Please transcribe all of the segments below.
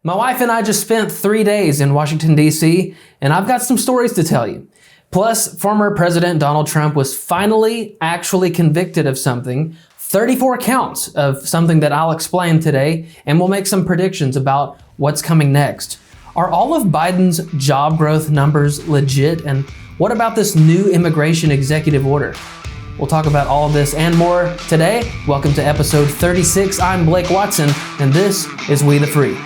My wife and I just spent 3 days in Washington, D.C., and I've got some stories to tell you. Plus, former President Donald Trump was finally actually convicted of something, 34 counts of something that I'll explain today, and we'll make some predictions about what's coming next. Are all of Biden's job growth numbers legit? And what about this new immigration executive order? We'll talk about all of this and more today. Welcome to episode 36. I'm Blake Watson, and this is We the Free.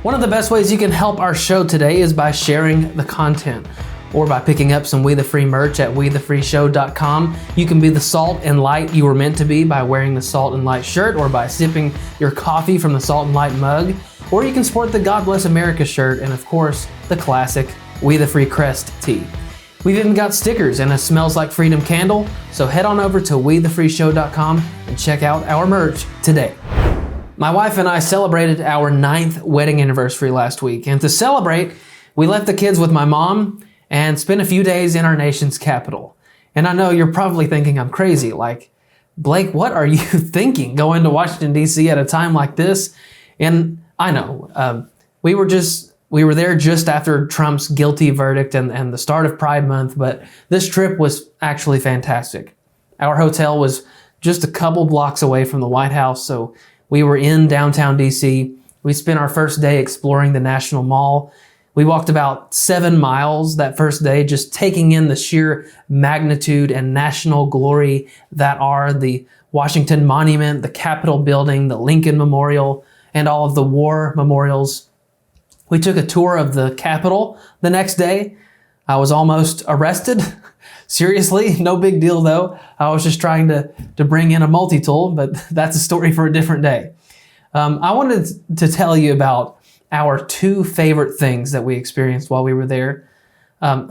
One of the best ways you can help our show today is by sharing the content or by picking up some We the Free merch at wethefreeshow.com. You can be the salt and light you were meant to be by wearing the Salt and Light shirt or by sipping your coffee from the Salt and Light mug, or you can sport the God Bless America shirt and of course the classic We the Free crest tee. We've even got stickers and a Smells Like Freedom candle, so head on over to wethefreeshow.com and check out our merch today. My wife and I celebrated our 9th wedding anniversary last week, and to celebrate, we left the kids with my mom and spent a few days in our nation's capital. And I know you're probably thinking I'm crazy, like, Blake, what are you thinking going to Washington, D.C. at a time like this? And I know, we were there just after Trump's guilty verdict and the start of Pride Month, but this trip was actually fantastic. Our hotel was just a couple blocks away from the White House, so we were in downtown DC. We spent our first day exploring the National Mall. We walked about 7 miles that first day, just taking in the sheer magnitude and national glory that are the Washington Monument, the Capitol Building, the Lincoln Memorial, and all of the war memorials. We took a tour of the Capitol the next day. I was almost arrested. Seriously, no big deal though. I was just trying to bring in a multi-tool, but that's a story for a different day. I wanted to tell you about our 2 favorite things that we experienced while we were there.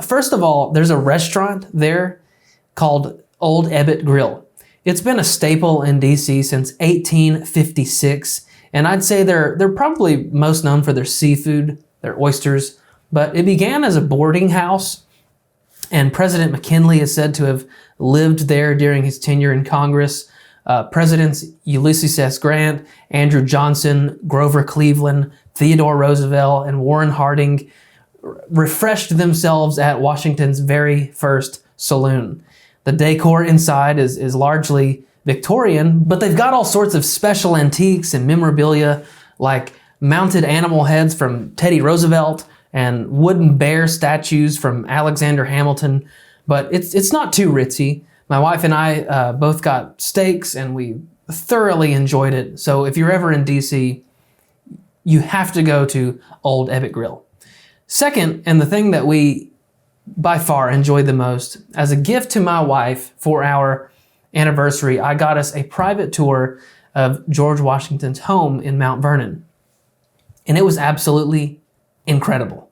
First of all, there's a restaurant there called Old Ebbitt Grill. It's been a staple in DC since 1856, and I'd say they're probably most known for their seafood, their oysters, but it began as a boarding house. And President McKinley is said to have lived there during his tenure in Congress. Presidents Ulysses S. Grant, Andrew Johnson, Grover Cleveland, Theodore Roosevelt, and Warren Harding refreshed themselves at Washington's very first saloon. The decor inside is largely Victorian, but they've got all sorts of special antiques and memorabilia like mounted animal heads from Teddy Roosevelt and wooden bear statues from Alexander Hamilton, but it's not too ritzy. My wife and I both got steaks and we thoroughly enjoyed it. So if you're ever in DC, you have to go to Old Ebbitt Grill. Second, and the thing that we by far enjoyed the most, as a gift to my wife for our anniversary, I got us a private tour of George Washington's home in Mount Vernon. And it was absolutely incredible.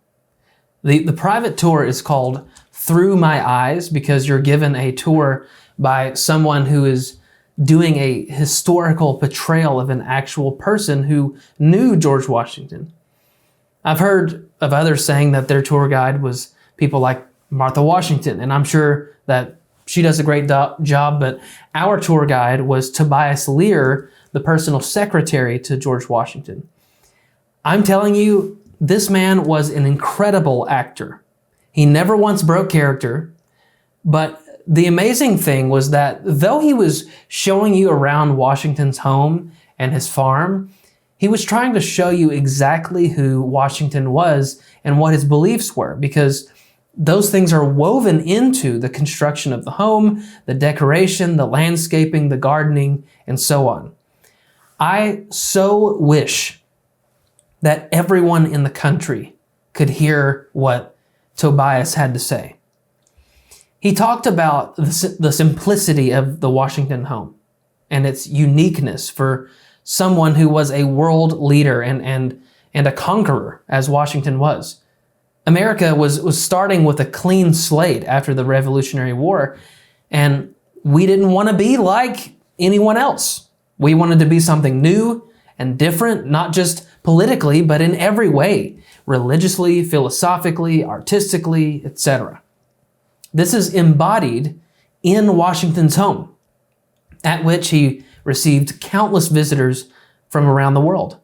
The private tour is called Through My Eyes because you're given a tour by someone who is doing a historical portrayal of an actual person who knew George Washington. I've heard of others saying that their tour guide was people like Martha Washington, and I'm sure that she does a great job, but our tour guide was Tobias Lear, the personal secretary to George Washington. I'm telling you, this man was an incredible actor. He never once broke character, but the amazing thing was that though he was showing you around Washington's home and his farm, he was trying to show you exactly who Washington was and what his beliefs were, because those things are woven into the construction of the home, the decoration, the landscaping, the gardening, and so on. I so wish that everyone in the country could hear what Tobias had to say. He talked about the simplicity of the Washington home and its uniqueness for someone who was a world leader and a conqueror, as Washington was. America was starting with a clean slate after the Revolutionary War, and we didn't want to be like anyone else. We wanted to be something new and different, not just politically, but in every way, religiously, philosophically, artistically, etc. This is embodied in Washington's home, at which he received countless visitors from around the world.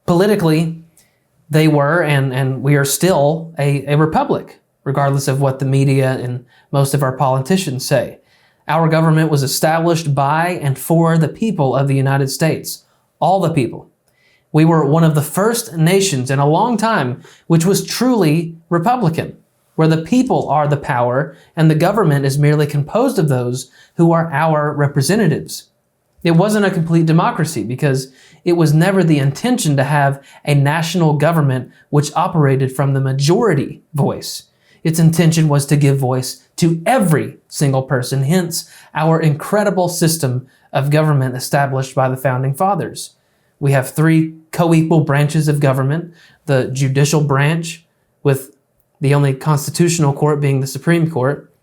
Politically, they were, and we are still, a republic, regardless of what the media and most of our politicians say. Our government was established by and for the people of the United States, all the people. We were one of the first nations in a long time which was truly Republican, where the people are the power and the government is merely composed of those who are our representatives. It wasn't a complete democracy because it was never the intention to have a national government which operated from the majority voice. Its intention was to give voice to every single person, hence our incredible system of government established by the Founding Fathers. We have three co-equal branches of government: the judicial branch, with the only constitutional court being the Supreme Court;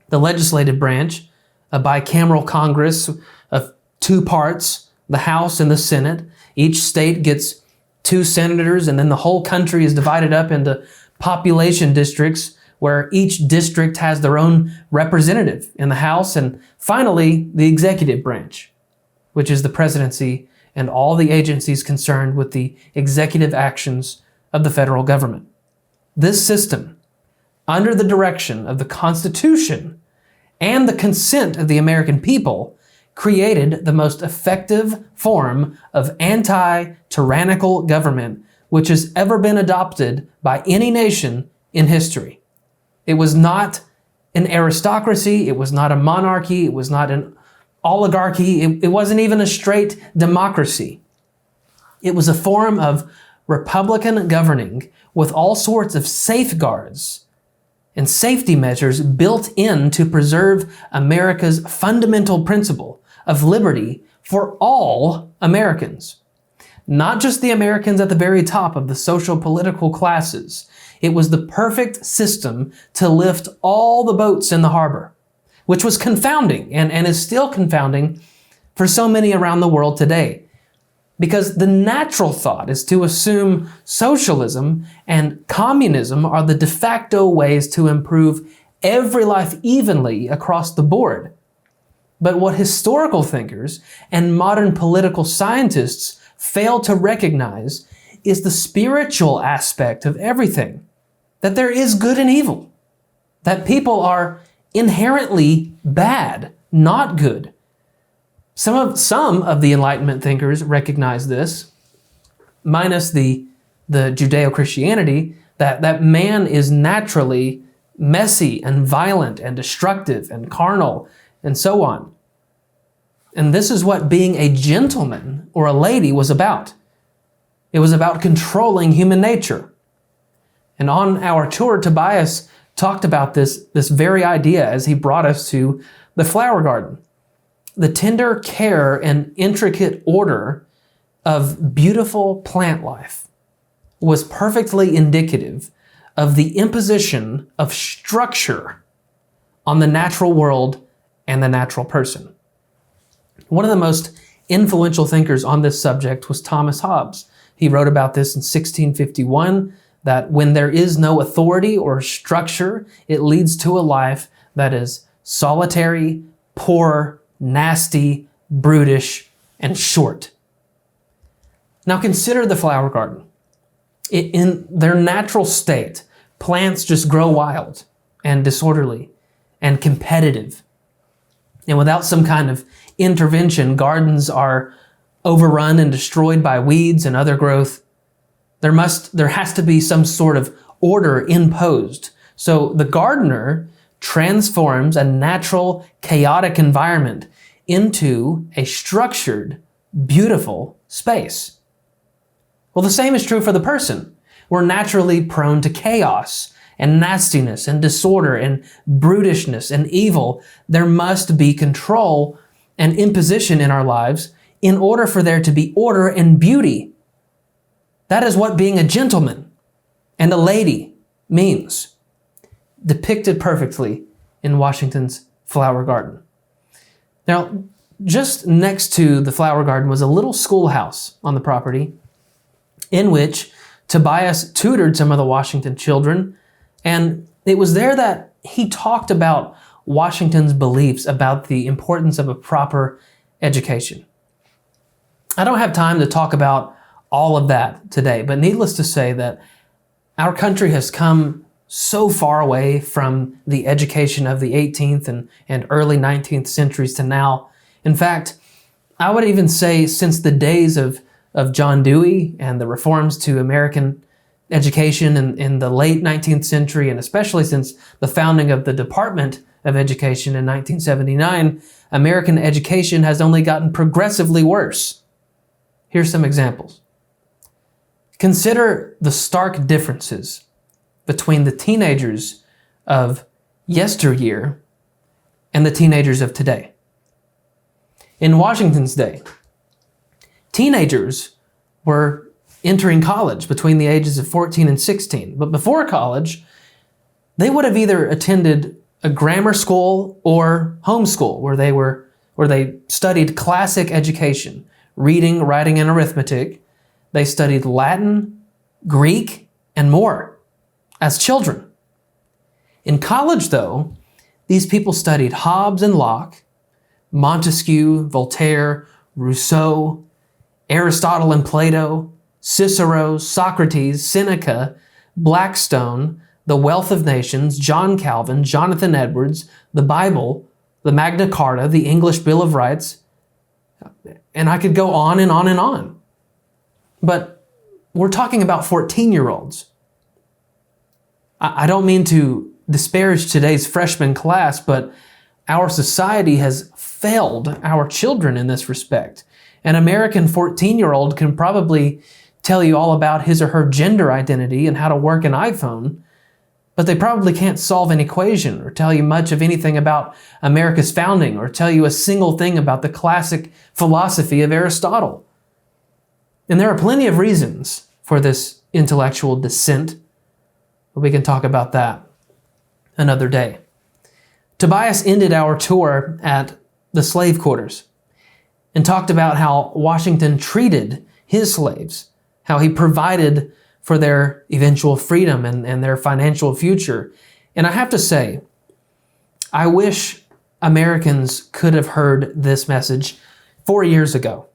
the legislative branch, a bicameral Congress of two parts, the House and the Senate. Each state gets 2 senators, and then the whole country is divided up into population districts where each district has their own representative in the House. And finally, the executive branch, which is the presidency and all the agencies concerned with the executive actions of the federal government. This system, under the direction of the Constitution and the consent of the American people, created the most effective form of anti-tyrannical government which has ever been adopted by any nation in history. It was not an aristocracy, it was not a monarchy, it was not an oligarchy, it wasn't even a straight democracy. It was a form of Republican governing with all sorts of safeguards and safety measures built in to preserve America's fundamental principle of liberty for all Americans. Not just the Americans at the very top of the social political classes. It was the perfect system to lift all the boats in the harbor, which was confounding and is still confounding for so many around the world today. Because the natural thought is to assume socialism and communism are the de facto ways to improve every life evenly across the board. But what historical thinkers and modern political scientists fail to recognize is the spiritual aspect of everything. That there is good and evil. That people are inherently bad, not good. Some of the Enlightenment thinkers recognize this, minus the Judeo-Christianity, that man is naturally messy and violent and destructive and carnal and so on. And this is what being a gentleman or a lady was about. It was about controlling human nature. And on our tour, Tobias talked about this very idea as he brought us to the flower garden. The tender care and intricate order of beautiful plant life was perfectly indicative of the imposition of structure on the natural world and the natural person. One of the most influential thinkers on this subject was Thomas Hobbes. He wrote about this in 1651, that when there is no authority or structure, it leads to a life that is solitary, poor, nasty, brutish, and short. Now consider the flower garden. In their natural state, plants just grow wild and disorderly and competitive. And without some kind of intervention, gardens are overrun and destroyed by weeds and other growth. There has to be some sort of order imposed. So the gardener transforms a natural, chaotic environment into a structured, beautiful space. Well, the same is true for the person. We're naturally prone to chaos and nastiness and disorder and brutishness and evil. There must be control and imposition in our lives in order for there to be order and beauty. That is what being a gentleman and a lady means, depicted perfectly in Washington's flower garden. Now, just next to the flower garden was a little schoolhouse on the property. in which Tobias tutored some of the Washington children. And it was there that he talked about Washington's beliefs about the importance of a proper education. I don't have time to talk about all of that today, but needless to say that our country has come so far away from the education of the 18th and early 19th centuries to now. In fact, I would even say since the days of John Dewey and the reforms to American education in the late 19th century, and especially since the founding of the Department of Education in 1979, American education has only gotten progressively worse. Here's some examples. Consider the stark differences between the teenagers of yesteryear and the teenagers of today. In Washington's day, teenagers were entering college between the ages of 14 and 16. But before college, they would have either attended a grammar school or homeschool where they studied classic education, reading, writing, and arithmetic. They studied Latin, Greek, and more as children. In college, though, these people studied Hobbes and Locke, Montesquieu, Voltaire, Rousseau, Aristotle and Plato, Cicero, Socrates, Seneca, Blackstone, The Wealth of Nations, John Calvin, Jonathan Edwards, the Bible, the Magna Carta, the English Bill of Rights, and I could go on and on and on. But we're talking about 14-year-olds. I don't mean to disparage today's freshman class, but our society has failed our children in this respect. An American 14-year-old can probably tell you all about his or her gender identity and how to work an iPhone, but they probably can't solve an equation or tell you much of anything about America's founding or tell you a single thing about the classic philosophy of Aristotle. And there are plenty of reasons for this intellectual descent, but we can talk about that another day. Tobias ended our tour at the slave quarters and talked about how Washington treated his slaves, how he provided for their eventual freedom and their financial future. And I have to say, I wish Americans could have heard this message 4 years ago.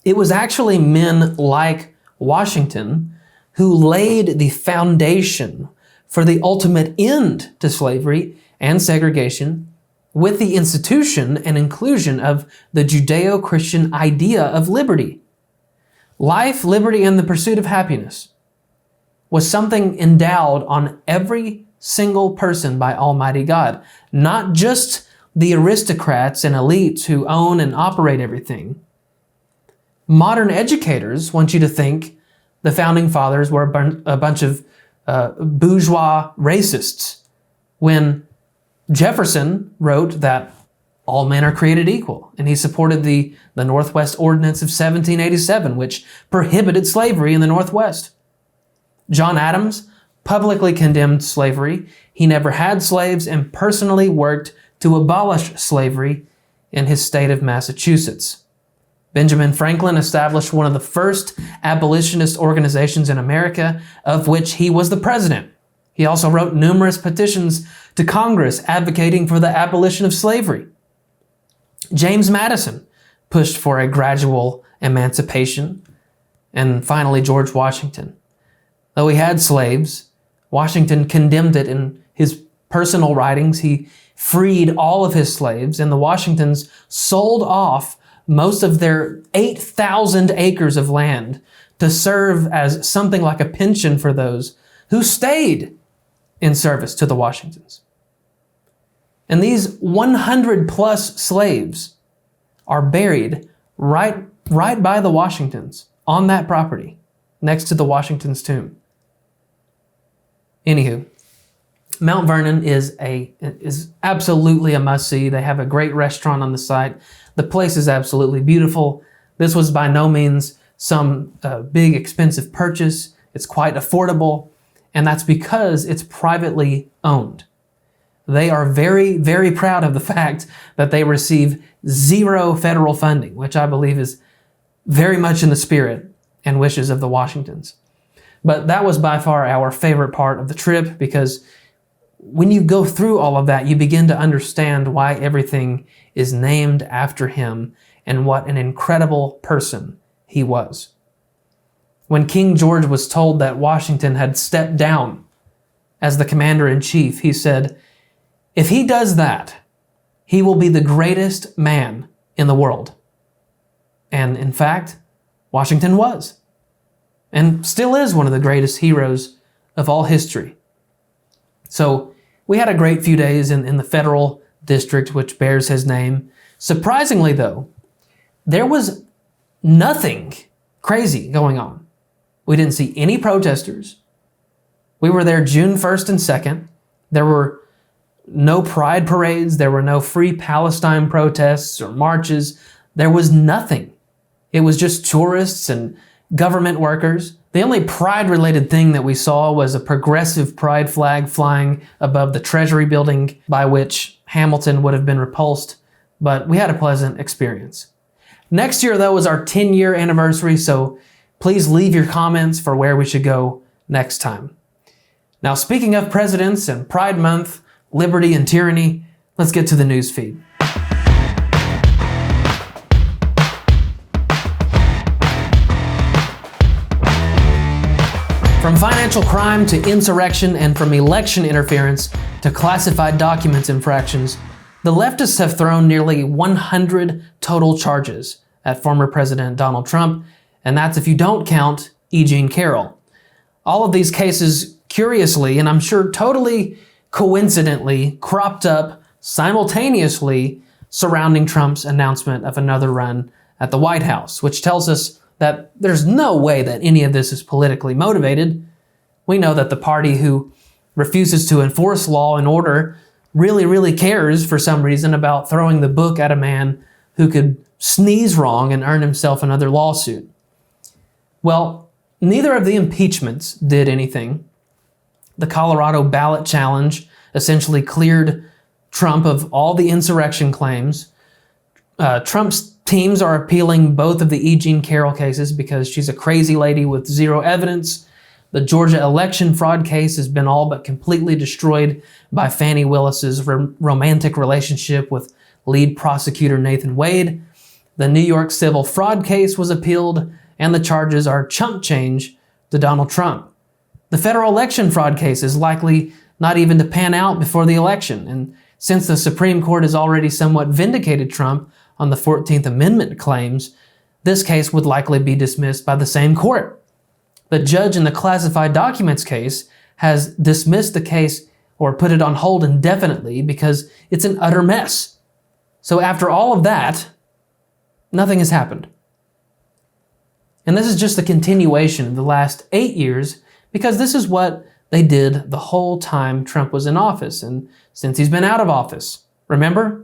It was actually men like Washington who laid the foundation for the ultimate end to slavery and segregation with the institution and inclusion of the Judeo-Christian idea of liberty. Life, liberty, and the pursuit of happiness was something endowed on every single person by Almighty God, not just the aristocrats and elites who own and operate everything. Modern educators want you to think the Founding Fathers were a bunch of bourgeois racists, when Jefferson wrote that all men are created equal, and he supported the Northwest Ordinance of 1787, which prohibited slavery in the Northwest. John Adams publicly condemned slavery. He never had slaves and personally worked to abolish slavery in his state of Massachusetts. Benjamin Franklin established one of the first abolitionist organizations in America, of which he was the president. He also wrote numerous petitions to Congress advocating for the abolition of slavery. James Madison pushed for a gradual emancipation. And finally, George Washington. Though he had slaves, Washington condemned it in his personal writings. He freed all of his slaves, and the Washingtons sold off most of their 8,000 acres of land to serve as something like a pension for those who stayed in service to the Washingtons. And these 100 plus slaves are buried right by the Washingtons on that property next to the Washington's tomb. Anywho, Mount Vernon is absolutely a must-see. They have a great restaurant on the site. The place is absolutely beautiful. This was by no means some big expensive purchase. It's quite affordable, and that's because it's privately owned. They are very, very proud of the fact that they receive 0 federal funding, which I believe is very much in the spirit and wishes of the Washingtons. But that was by far our favorite part of the trip, because when you go through all of that, you begin to understand why everything is named after him and what an incredible person he was. When King George was told that Washington had stepped down as the commander-in-chief, he said, "If he does that, he will be the greatest man in the world." And in fact, Washington was, and still is, one of the greatest heroes of all history. So we had a great few days in the federal district, which bears his name. Surprisingly, though, there was nothing crazy going on. We didn't see any protesters. We were there June 1st and 2nd. There were no pride parades. There were no free Palestine protests or marches. There was nothing. It was just tourists and government workers. The only pride-related thing that we saw was a progressive pride flag flying above the Treasury building, by which Hamilton would have been repulsed, but we had a pleasant experience. Next year, though, is our 10-year anniversary, so please leave your comments for where we should go next time. Now, speaking of presidents and Pride Month, liberty and tyranny, let's get to the news feed. From financial crime to insurrection, and from election interference to classified documents infractions, the leftists have thrown nearly 100 total charges at former President Donald Trump, and that's if you don't count E. Jean Carroll. All of these cases, curiously, and I'm sure totally coincidentally, cropped up simultaneously surrounding Trump's announcement of another run at the White House, which tells us that there's no way that any of this is politically motivated. We know that the party who refuses to enforce law and order really cares for some reason about throwing the book at a man who could sneeze wrong and earn himself another lawsuit. Well, neither of the impeachments did anything. The Colorado ballot challenge essentially cleared Trump of all the insurrection claims. Trump's teams are appealing both of the E. Jean Carroll cases because she's a crazy lady with zero evidence. The Georgia election fraud case has been all but completely destroyed by Fani Willis's romantic relationship with lead prosecutor Nathan Wade. The New York civil fraud case was appealed, and the charges are chump change to Donald Trump. The federal election fraud case is likely not even to pan out before the election, and since the Supreme Court has already somewhat vindicated Trump on the 14th Amendment claims, this case would likely be dismissed by the same court. The judge in the classified documents case has dismissed the case or put it on hold indefinitely because it's an utter mess. So after all of that, nothing has happened. And this is just a continuation of the last 8 years, because this is what they did the whole time Trump was in office and since he's been out of office. Remember?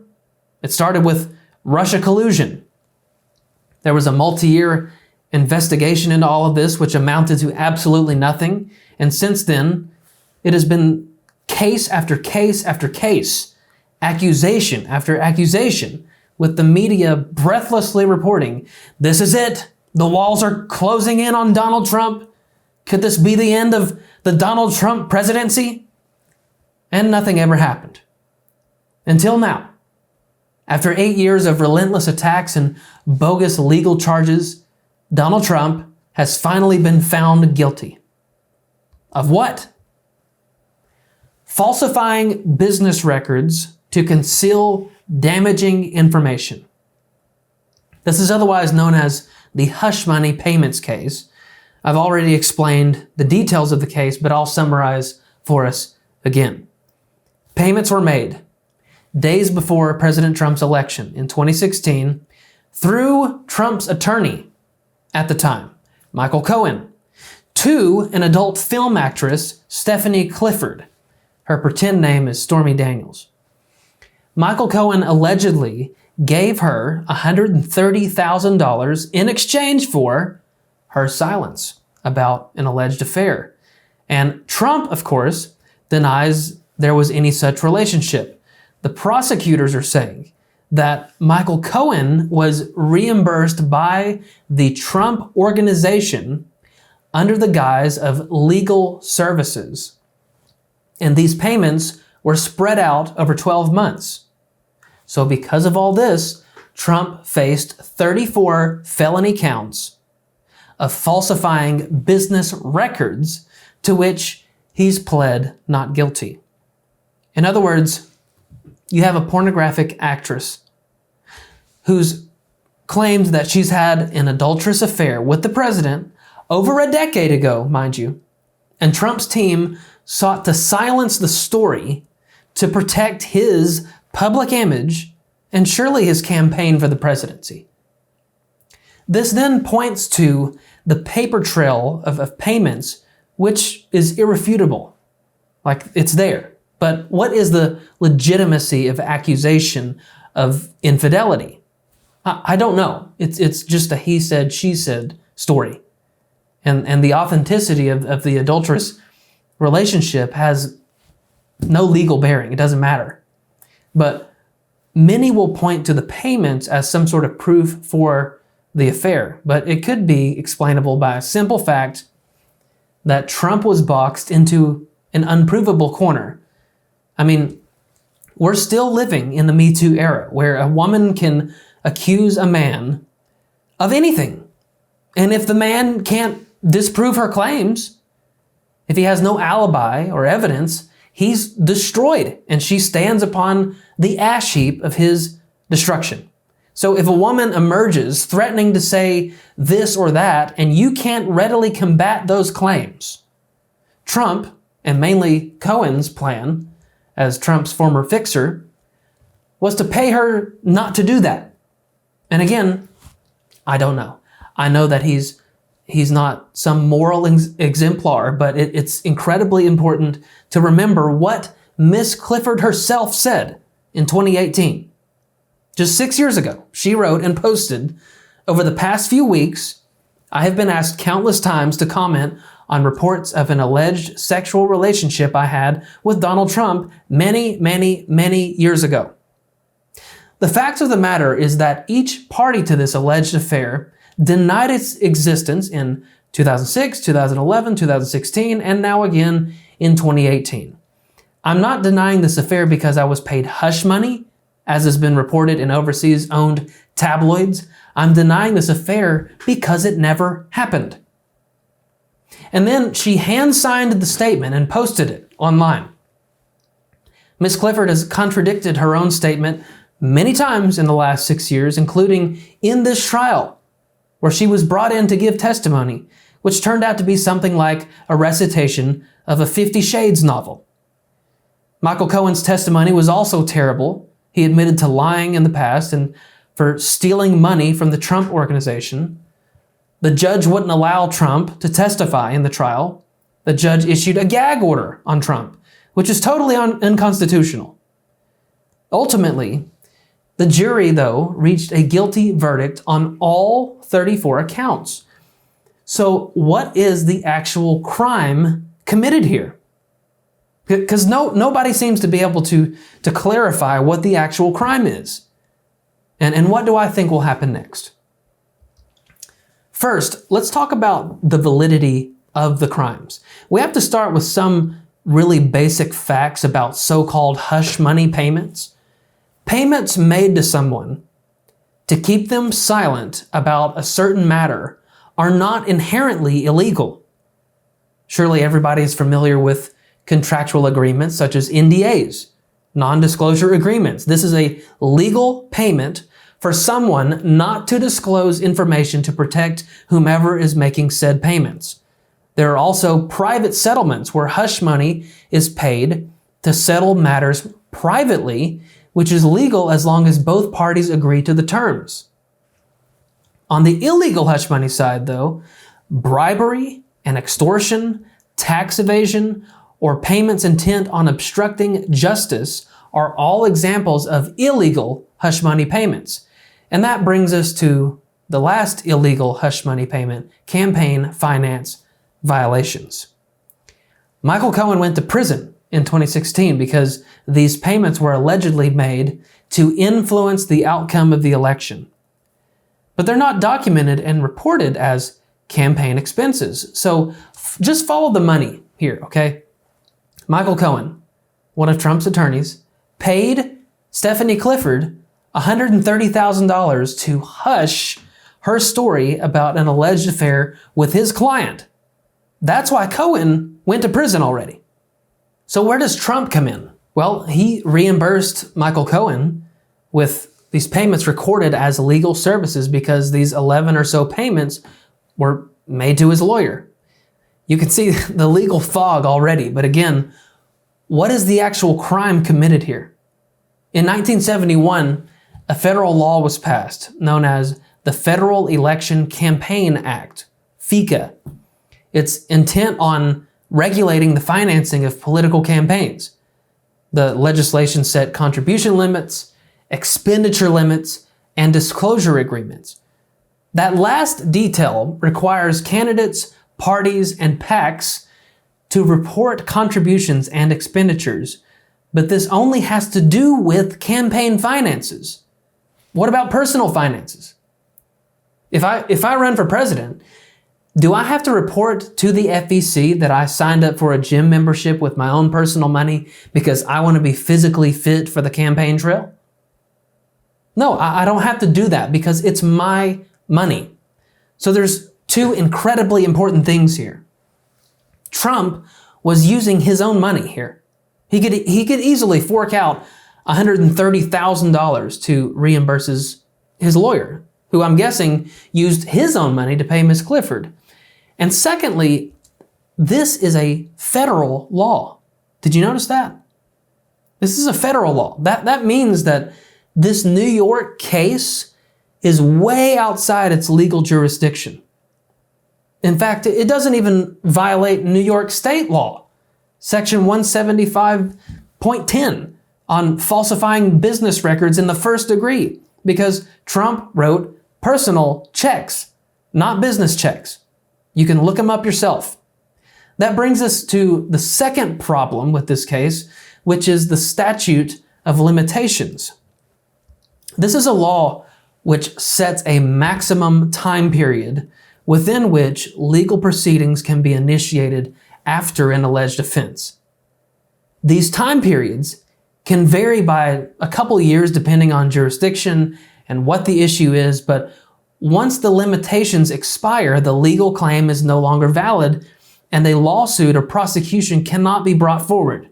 It started with Russia collusion. There was a multi-year investigation into all of this, which amounted to absolutely nothing. And since then, it has been case after case after case, accusation after accusation, with the media breathlessly reporting, this is it. The walls are closing in on Donald Trump. Could this be the end of the Donald Trump presidency? And nothing ever happened. Until now. After 8 years of relentless attacks and bogus legal charges, Donald Trump has finally been found guilty. Of what? Falsifying business records to conceal damaging information. This is otherwise known as the hush money payments case. I've already explained the details of the case, but I'll summarize for us again. Payments were made days before President Trump's election in 2016 through Trump's attorney at the time, Michael Cohen, to an adult film actress, Stephanie Clifford. Her pretend name is Stormy Daniels. Michael Cohen allegedly gave her $130,000 in exchange for her silence about an alleged affair. And Trump, of course, denies there was any such relationship. The prosecutors are saying that Michael Cohen was reimbursed by the Trump organization under the guise of legal services. And these payments were spread out over 12 months. So because of all this, Trump faced 34 felony counts of falsifying business records, to which he's pled not guilty. In other words, you have a pornographic actress who's claimed that she's had an adulterous affair with the president over a decade ago, mind you, and Trump's team sought to silence the story to protect his public image and surely his campaign for the presidency. This then points to the paper trail of payments, which is irrefutable. Like, it's there. But what is the legitimacy of accusation of infidelity? I don't know. It's just a he said, she said story. And the authenticity of the adulterous relationship has no legal bearing. It doesn't matter. But many will point to the payments as some sort of proof for the affair. But it could be explainable by a simple fact that Trump was boxed into an unprovable corner. I mean, we're still living in the Me Too era where a woman can accuse a man of anything. And if the man can't disprove her claims, if he has no alibi or evidence, he's destroyed and she stands upon the ash heap of his destruction. So if a woman emerges threatening to say this or that and you can't readily combat those claims, Trump, and mainly Cohen's plan as Trump's former fixer, was to pay her not to do that. And again, I don't know. I know that he's not some moral exemplar, but it's incredibly important to remember what Miss Clifford herself said in 2018. Just 6 years ago, she wrote and posted, "Over the past few weeks, I have been asked countless times to comment on reports of an alleged sexual relationship I had with Donald Trump many, many, many years ago. The fact of the matter is that each party to this alleged affair denied its existence in 2006, 2011, 2016, and now again in 2018. I'm not denying this affair because I was paid hush money, as has been reported in overseas-owned tabloids. I'm denying this affair because it never happened." And then she hand-signed the statement and posted it online. Ms. Clifford has contradicted her own statement many times in the last 6 years, including in this trial, where she was brought in to give testimony, which turned out to be something like a recitation of a 50 Shades novel. Michael Cohen's testimony was also terrible. He admitted to lying in the past and for stealing money from the Trump organization. The judge wouldn't allow Trump to testify in the trial. The judge issued a gag order on Trump, which is totally unconstitutional. Ultimately, the jury, though, reached a guilty verdict on all 34 accounts. So what is the actual crime committed here? Because nobody seems to be able to clarify what the actual crime is. And what do I think will happen next? First, let's talk about the validity of the crimes. We have to start with some really basic facts about so-called hush money payments. Payments made to someone to keep them silent about a certain matter are not inherently illegal. Surely everybody is familiar with contractual agreements such as NDAs, non-disclosure agreements. This is a legal payment for someone not to disclose information to protect whomever is making said payments. There are also private settlements where hush money is paid to settle matters privately, which is legal as long as both parties agree to the terms. On the illegal hush money side, though, bribery and extortion, tax evasion, or payments intent on obstructing justice are all examples of illegal hush money payments. And that brings us to the last illegal hush money payment, campaign finance violations. Michael Cohen went to prison in 2016 because these payments were allegedly made to influence the outcome of the election. But they're not documented and reported as campaign expenses. So just follow the money here, okay? Michael Cohen, one of Trump's attorneys, paid Stephanie Clifford $130,000 to hush her story about an alleged affair with his client. That's why Cohen went to prison already. So where does Trump come in? Well, he reimbursed Michael Cohen with these payments recorded as legal services because these 11 or so payments were made to his lawyer. You can see the legal fog already, but again, what is the actual crime committed here? In 1971, a federal law was passed known as the Federal Election Campaign Act, FECA. Its intent on regulating the financing of political campaigns. The legislation set contribution limits, expenditure limits, and disclosure agreements. That last detail requires candidates, parties, and PACs to report contributions and expenditures, but this only has to do with campaign finances. What about personal finances? If I run for president, do I have to report to the FEC that I signed up for a gym membership with my own personal money because I want to be physically fit for the campaign trail? No, I don't have to do that because it's my money. So there's two incredibly important things here. Trump was using his own money here. He could easily fork out $130,000 to reimburse his lawyer, who I'm guessing used his own money to pay Ms. Clifford. And secondly, this is a federal law. Did you notice that? This is a federal law. That means that this New York case is way outside its legal jurisdiction. In fact, it doesn't even violate New York state law, Section 175.10 on falsifying business records in the first degree, because Trump wrote personal checks, not business checks. You can look them up yourself. That brings us to the second problem with this case, which is the statute of limitations. This is a law which sets a maximum time period within which legal proceedings can be initiated after an alleged offense. These time periods can vary by a couple years depending on jurisdiction and what the issue is, but once the limitations expire, the legal claim is no longer valid and a lawsuit or prosecution cannot be brought forward.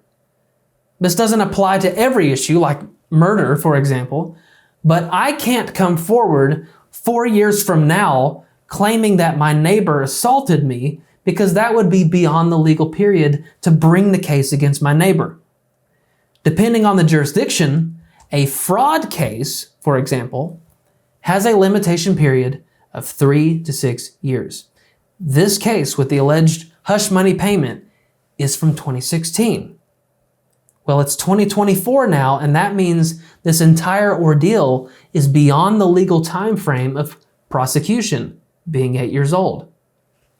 This doesn't apply to every issue, like murder, for example, but I can't come forward 4 years from now claiming that my neighbor assaulted me because that would be beyond the legal period to bring the case against my neighbor. Depending on the jurisdiction, a fraud case, for example, has a limitation period of 3 to 6 years. This case with the alleged hush money payment is from 2016. Well, it's 2024 now, and that means this entire ordeal is beyond the legal time frame of prosecution, being 8 years old.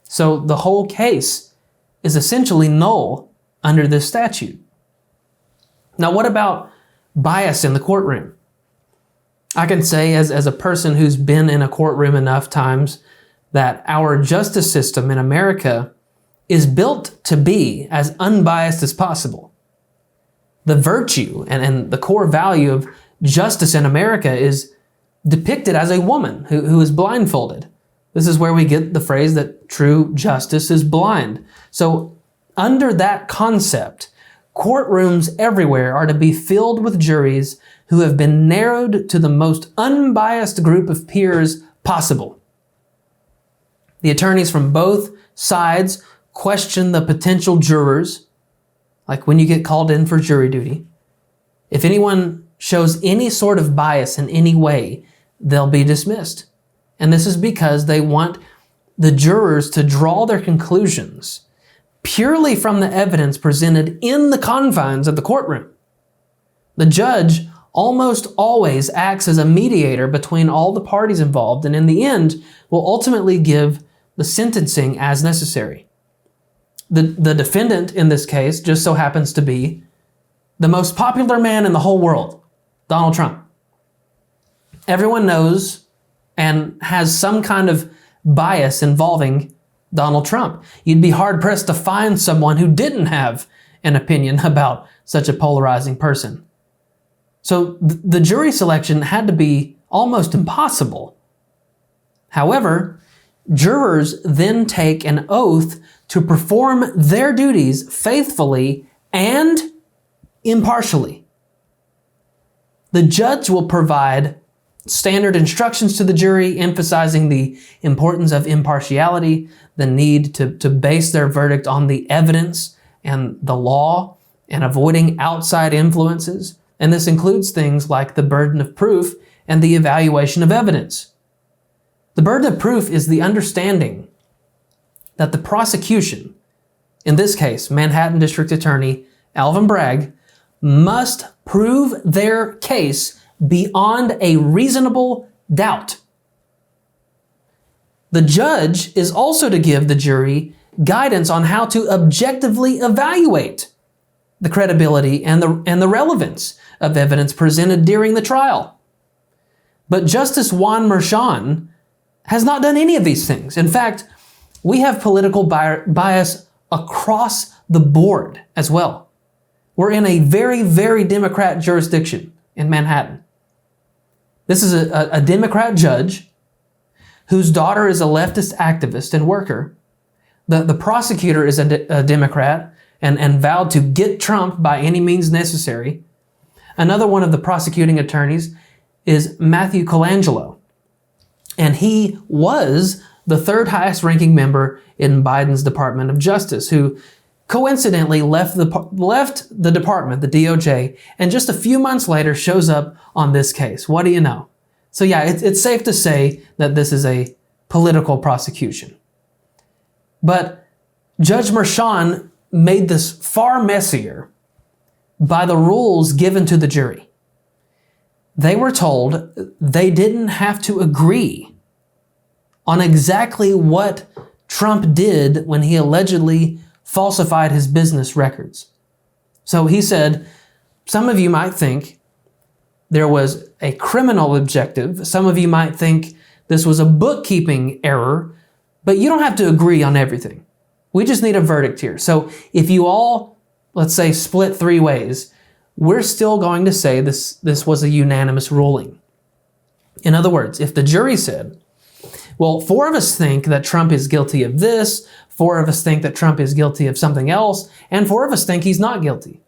So the whole case is essentially null under this statute. Now, what about bias in the courtroom? I can say as a person who's been in a courtroom enough times that our justice system in America is built to be as unbiased as possible. The virtue and the core value of justice in America is depicted as a woman who is blindfolded. This is where we get the phrase that true justice is blind. So under that concept, courtrooms everywhere are to be filled with juries who have been narrowed to the most unbiased group of peers possible. The attorneys from both sides question the potential jurors, like when you get called in for jury duty. If anyone shows any sort of bias in any way, they'll be dismissed. And this is because they want the jurors to draw their conclusions purely from the evidence presented in the confines of the courtroom. The judge almost always acts as a mediator between all the parties involved, and in the end will ultimately give the sentencing as necessary. The defendant in this case just so happens to be the most popular man in the whole world, Donald Trump. Everyone knows and has some kind of bias involving Donald Trump. You'd be hard-pressed to find someone who didn't have an opinion about such a polarizing person. So the jury selection had to be almost impossible. However, jurors then take an oath to perform their duties faithfully and impartially. The judge will provide standard instructions to the jury, emphasizing the importance of impartiality, the need to base their verdict on the evidence and the law, and avoiding outside influences. And this includes things like the burden of proof and the evaluation of evidence. The burden of proof is the understanding that the prosecution, in this case, Manhattan District Attorney Alvin Bragg, must prove their case beyond a reasonable doubt. The judge is also to give the jury guidance on how to objectively evaluate the credibility and the relevance of evidence presented during the trial. But Justice Juan Merchan has not done any of these things. In fact, we have political bias across the board as well. We're in a very, very Democrat jurisdiction in Manhattan. This is a Democrat judge whose daughter is a leftist activist and worker. The prosecutor is a Democrat and vowed to get Trump by any means necessary. Another one of the prosecuting attorneys is Matthew Colangelo, and he was the third highest ranking member in Biden's Department of Justice, who coincidentally left the department, the DOJ, and just a few months later shows up on this case. What do you know? So yeah, it's safe to say that this is a political prosecution. But Judge Merchan made this far messier by the rules given to the jury. They were told they didn't have to agree on exactly what Trump did when he allegedly falsified his business records. So he said, some of you might think there was a criminal objective. Some of you might think this was a bookkeeping error, but you don't have to agree on everything. We just need a verdict here. So if you all, let's say, split three ways, we're still going to say this was a unanimous ruling. In other words, if the jury said, well, 4 of us think that Trump is guilty of this, 4 of us think that Trump is guilty of something else, and 4 of us think he's not guilty.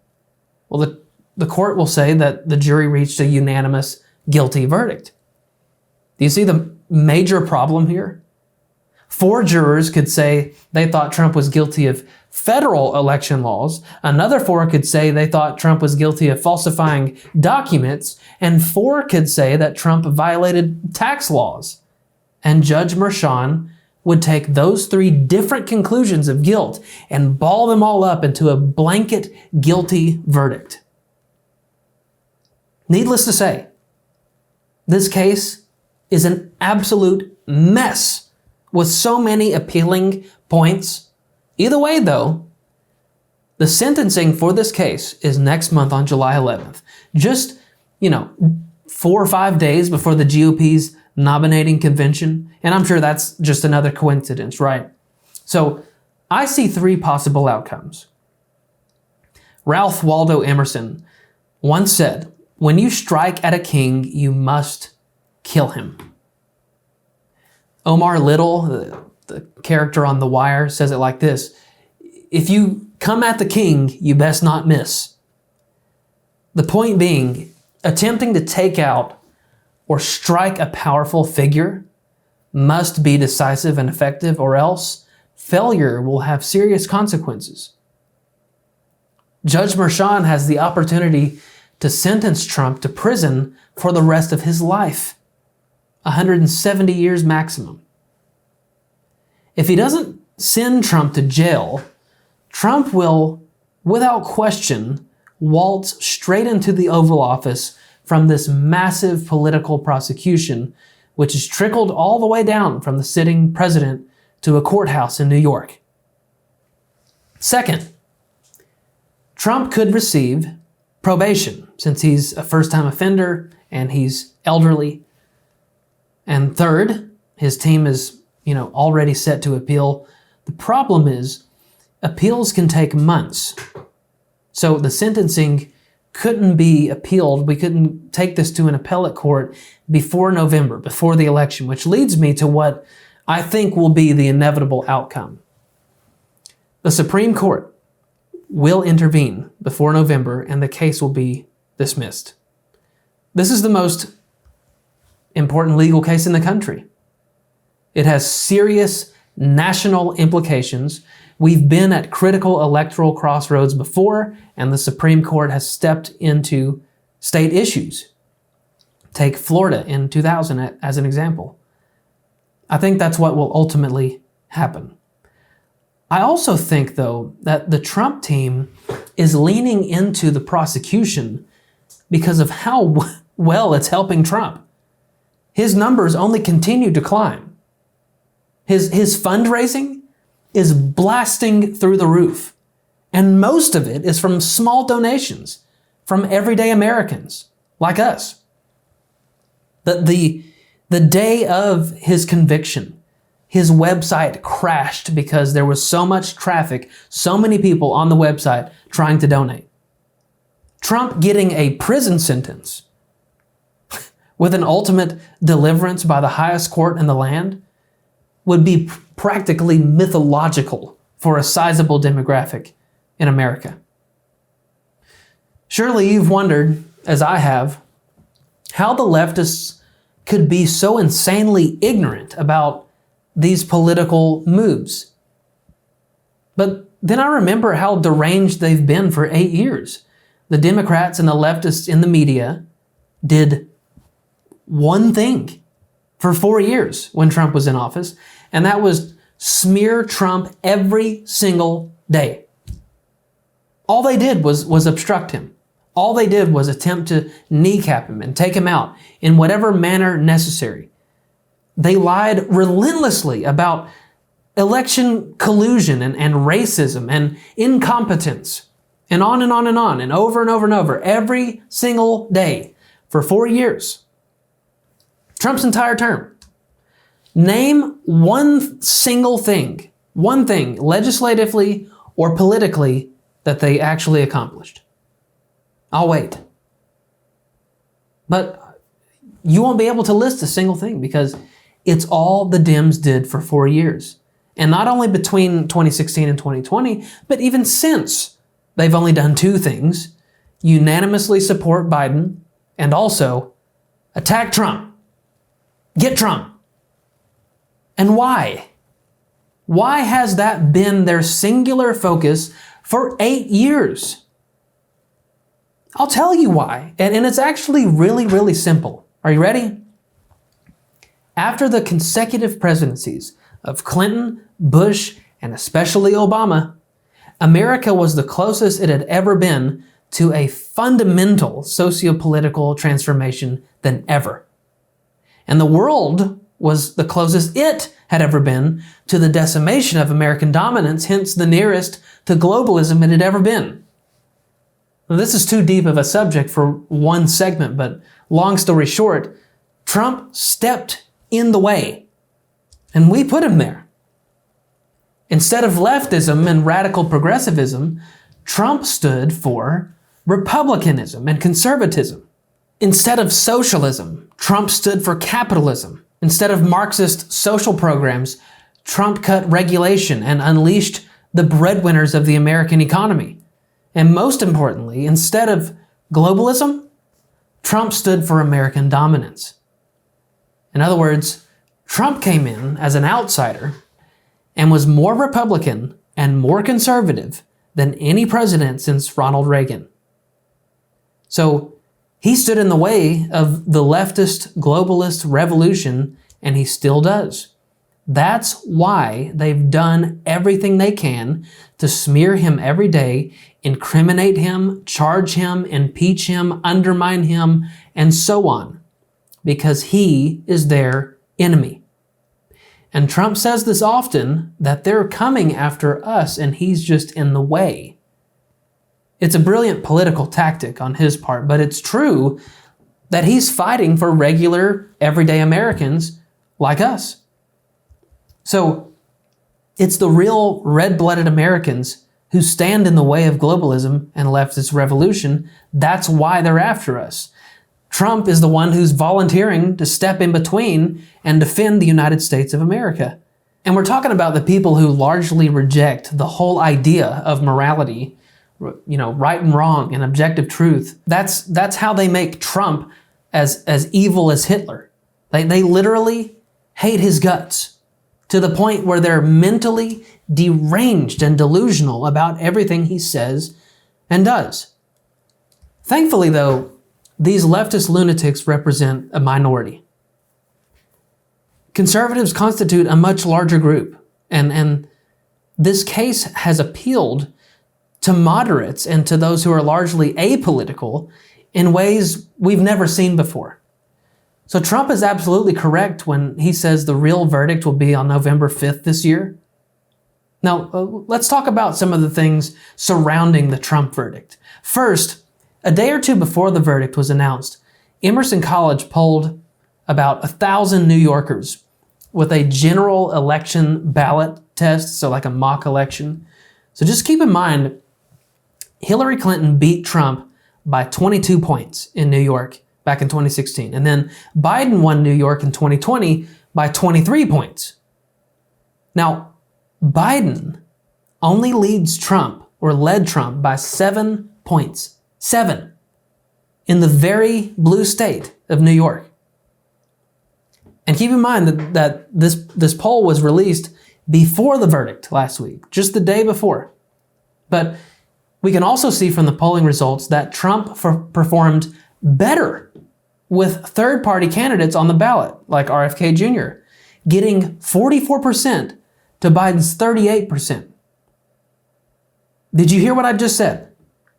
Well, the court will say that the jury reached a unanimous guilty verdict. Do you see the major problem here? 4 jurors could say they thought Trump was guilty of federal election laws. Another 4 could say they thought Trump was guilty of falsifying documents. And 4 could say that Trump violated tax laws. And Judge Merchan would take those 3 different conclusions of guilt and ball them all up into a blanket guilty verdict. Needless to say, this case is an absolute mess with so many appealing points. Either way, though, the sentencing for this case is next month on July 11th. Just, 4 or 5 days before the GOP's nominating convention. And I'm sure that's just another coincidence, right? So I see 3 possible outcomes. Ralph Waldo Emerson once said, "When you strike at a king, you must kill him." Omar Little, the character on The Wire, says it like this: "If you come at the king, you best not miss." The point being, attempting to take out or strike a powerful figure must be decisive and effective, or else failure will have serious consequences. Judge Merchan has the opportunity to sentence Trump to prison for the rest of his life, 170 years maximum. If he doesn't send Trump to jail, Trump will, without question, waltz straight into the Oval Office from this massive political prosecution, which is trickled all the way down from the sitting president to a courthouse in New York. Second, Trump could receive probation since he's a first-time offender and he's elderly. And third, his team is, already set to appeal. The problem is appeals can take months. So the sentencing couldn't be appealed. We couldn't take this to an appellate court before November, before the election, which leads me to what I think will be the inevitable outcome. The Supreme Court will intervene before November and the case will be dismissed. This is the most important legal case in the country. It has serious national implications. We've been at critical electoral crossroads before, and the Supreme Court has stepped into state issues. Take Florida in 2000 as an example. I think that's what will ultimately happen. I also think, though, that the Trump team is leaning into the prosecution because of how well it's helping Trump. His numbers only continue to climb. His fundraising is blasting through the roof. And most of it is from small donations from everyday Americans like us. The day of his conviction, his website crashed because there was so much traffic, so many people on the website trying to donate. Trump getting a prison sentence with an ultimate deliverance by the highest court in the land would be practically mythological for a sizable demographic in America. Surely you've wondered, as I have, how the leftists could be so insanely ignorant about these political moves. But then I remember how deranged they've been for 8 years. The Democrats and the leftists in the media did one thing for 4 years when Trump was in office, and that was smear Trump every single day. All they did was obstruct him. All they did was attempt to kneecap him and take him out in whatever manner necessary. They lied relentlessly about election collusion and racism and incompetence and on and on and on and over and over and over every single day for 4 years. Trump's entire term. Name one single thing, legislatively or politically, that they actually accomplished. I'll wait. But you won't be able to list a single thing because it's all the Dems did for 4 years. And not only between 2016 and 2020, but even since, they've only done 2 things: unanimously support Biden and also attack Trump. Get Trump. And why? Why has that been their singular focus for 8 years? I'll tell you why. And it's actually really, really simple. Are you ready? After the consecutive presidencies of Clinton, Bush, and especially Obama, America was the closest it had ever been to a fundamental socio-political transformation than ever. And the world was the closest it had ever been to the decimation of American dominance, hence the nearest to globalism it had ever been. Now, this is too deep of a subject for one segment, but long story short, Trump stepped in the way, and we put him there. Instead of leftism and radical progressivism, Trump stood for republicanism and conservatism. Instead of socialism, Trump stood for capitalism. Instead of Marxist social programs, Trump cut regulation and unleashed the breadwinners of the American economy. And most importantly, instead of globalism, Trump stood for American dominance. In other words, Trump came in as an outsider and was more Republican and more conservative than any president since Ronald Reagan. So he stood in the way of the leftist globalist revolution, and he still does. That's why they've done everything they can to smear him every day, incriminate him, charge him, impeach him, undermine him, and so on, because he is their enemy. And Trump says this often, that they're coming after us and he's just in the way. It's a brilliant political tactic on his part, but it's true that he's fighting for regular, everyday Americans like us. So it's the real red-blooded Americans who stand in the way of globalism and leftist revolution. That's why they're after us. Trump is the one who's volunteering to step in between and defend the United States of America. And we're talking about the people who largely reject the whole idea of morality, right and wrong and objective truth. That's how they make Trump as evil as Hitler. They literally hate his guts to the point where they're mentally deranged and delusional about everything he says and does. Thankfully, though, these leftist lunatics represent a minority. Conservatives constitute a much larger group, and this case has appealed to moderates and to those who are largely apolitical in ways we've never seen before. So Trump is absolutely correct when he says the real verdict will be on November 5th this year. Now, let's talk about some of the things surrounding the Trump verdict. First, a day or two before the verdict was announced, Emerson College polled about 1,000 New Yorkers with a general election ballot test, so like a mock election. So just keep in mind, Hillary Clinton beat Trump by 22 points in New York back in 2016. And then Biden won New York in 2020 by 23 points. Now, Biden only leads Trump, or led Trump, by 7 points. 7. In the very blue state of New York. And keep in mind that this poll was released before the verdict last week, just the day before. But we can also see from the polling results that Trump performed better with third-party candidates on the ballot, like RFK Jr., getting 44% to Biden's 38%. Did you hear what I just said?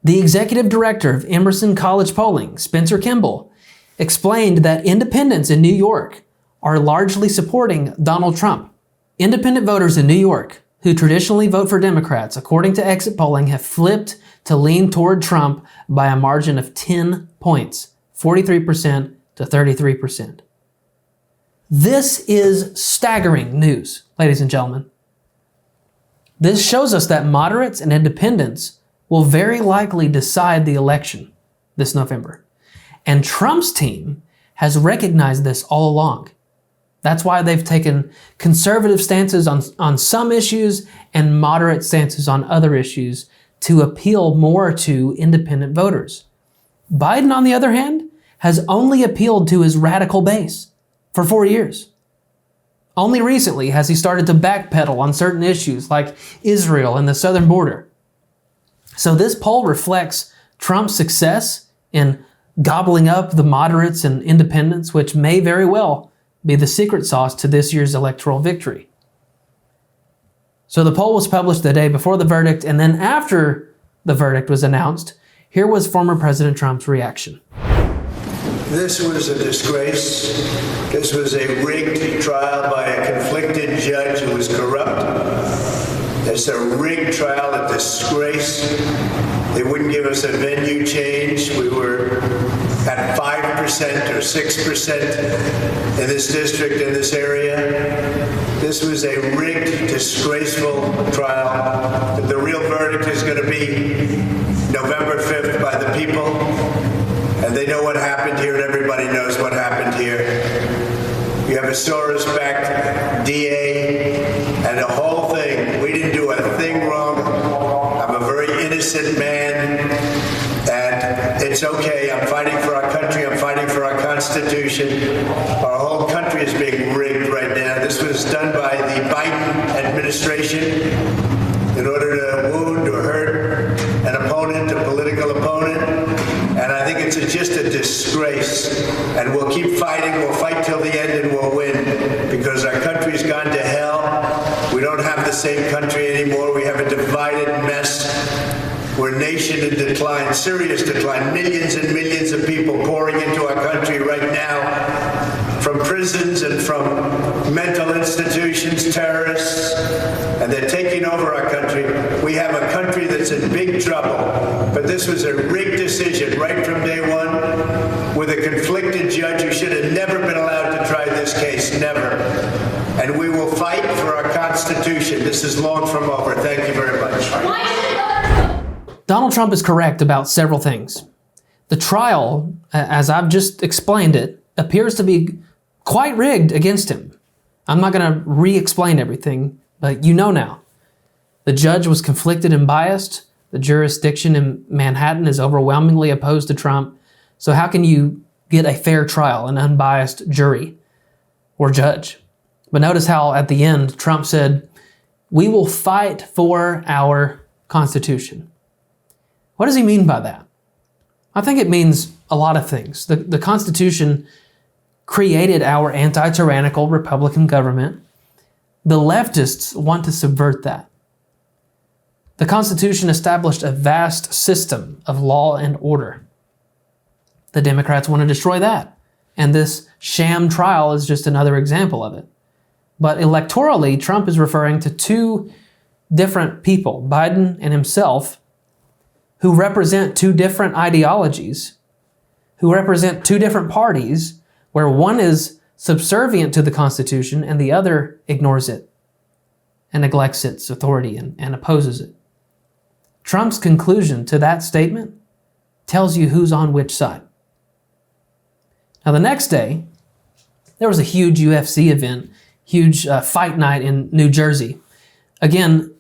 The executive director of Emerson College Polling, Spencer Kimball, explained that independents in New York are largely supporting Donald Trump. Independent voters in New York, who traditionally vote for Democrats, according to exit polling, have flipped to lean toward Trump by a margin of 10 points, 43% to 33%. This is staggering news, ladies and gentlemen. This shows us that moderates and independents will very likely decide the election this November. And Trump's team has recognized this all along. That's why they've taken conservative stances on some issues and moderate stances on other issues to appeal more to independent voters. Biden, on the other hand, has only appealed to his radical base for 4 years. Only recently has he started to backpedal on certain issues like Israel and the southern border. So this poll reflects Trump's success in gobbling up the moderates and independents, which may very well be the secret sauce to this year's electoral victory. So the poll was published the day before the verdict, and then after the verdict was announced, here was former President Trump's reaction. This was a disgrace. This was a rigged trial by a conflicted judge who was corrupt. It's a rigged trial, a disgrace. They wouldn't give us a venue change. We were at 5% or 6% in this district, in this area. This was a rigged, disgraceful trial. The real verdict is going to be November 5th by the people. And they know what happened here, and everybody knows what happened here. You have a Soros-backed DA and the whole thing. We didn't do a thing wrong. I'm a very innocent man, and it's okay. I'm fighting for our country. I'm fighting for our Constitution. Our whole country is being rigged right now. This was done by the Biden administration in order to wound or hurt an opponent, a political opponent. And I think it's just a disgrace. And we'll keep fighting. We'll fight till the end and we'll win, because our country's gone to hell. We don't have the same country anymore. We have a divided mess. We're a nation in decline, serious decline. Millions and millions of people pouring into our country right now. from prisons and from mental institutions, terrorists, and they're taking over our country. We have a country that's in big trouble. But this was a rigged decision right from day one with a conflicted judge who should have never been allowed to try this case, never. And we will fight for our Constitution. This is long from over. Thank you very much. Donald Trump is correct about several things. The trial, as I've just explained it, appears to be quite rigged against him. I'm not going to re-explain everything, but you know now. The judge was conflicted and biased. The jurisdiction in Manhattan is overwhelmingly opposed to Trump. So how can you get a fair trial, an unbiased jury or judge? But notice how at the end, Trump said, "We will fight for our Constitution." What does he mean by that? I think it means a lot of things. The Constitution created our anti-tyrannical Republican government. The leftists want to subvert that. The Constitution established a vast system of law and order. The Democrats want to destroy that. And this sham trial is just another example of it. But electorally, Trump is referring to two different people, Biden and himself, who represent two different ideologies, who represent two different parties, where one is subservient to the Constitution and the other ignores it and neglects its authority and opposes it. Trump's conclusion to that statement tells you who's on which side. Now, the next day, there was a huge UFC event, huge fight night in New Jersey. Again,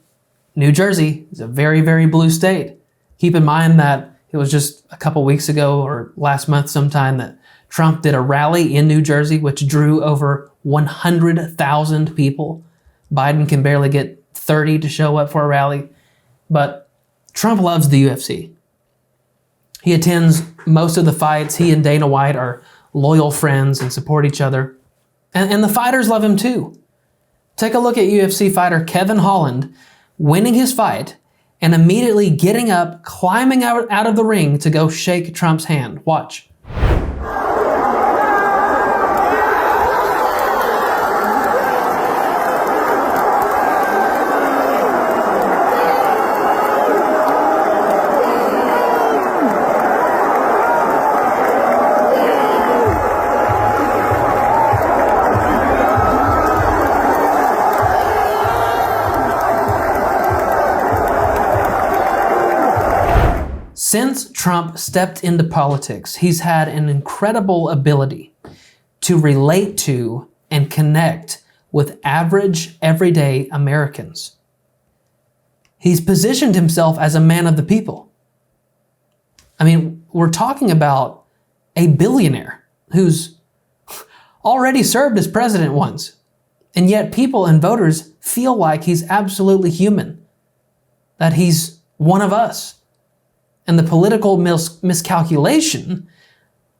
New Jersey is a very, very blue state. Keep in mind that it was just a couple weeks ago or last month sometime that Trump did a rally in New Jersey, which drew over 100,000 people. Biden can barely get 30 to show up for a rally. But Trump loves the UFC. He attends most of the fights. He and Dana White are loyal friends and support each other. And the fighters love him too. Take a look at UFC fighter Kevin Holland winning his fight and immediately getting up, climbing out of the ring to go shake Trump's hand. Watch. Since Trump stepped into politics, he's had an incredible ability to relate to and connect with average, everyday Americans. He's positioned himself as a man of the people. I mean, we're talking about a billionaire who's already served as president once, and yet people and voters feel like he's absolutely human, that he's one of us. And the political miscalculation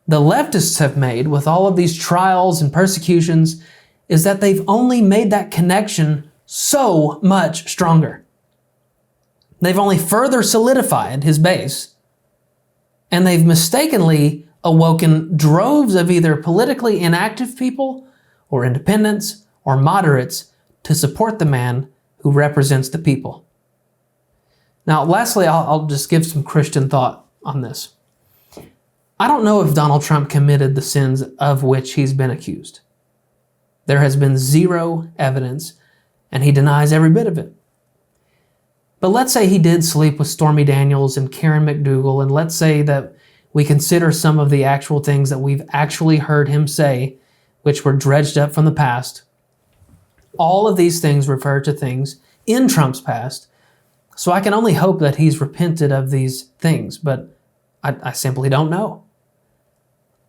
the leftists have made with all of these trials and persecutions is that they've only made that connection so much stronger. They've only further solidified his base, and they've mistakenly awoken droves of either politically inactive people or independents or moderates to support the man who represents the people. Now, lastly, I'll just give some Christian thought on this. I don't know if Donald Trump committed the sins of which he's been accused. There has been zero evidence, and he denies every bit of it. But let's say he did sleep with Stormy Daniels and Karen McDougal, and let's say that we consider some of the actual things that we've actually heard him say, which were dredged up from the past. All of these things refer to things in Trump's past. So I can only hope that he's repented of these things, but I simply don't know.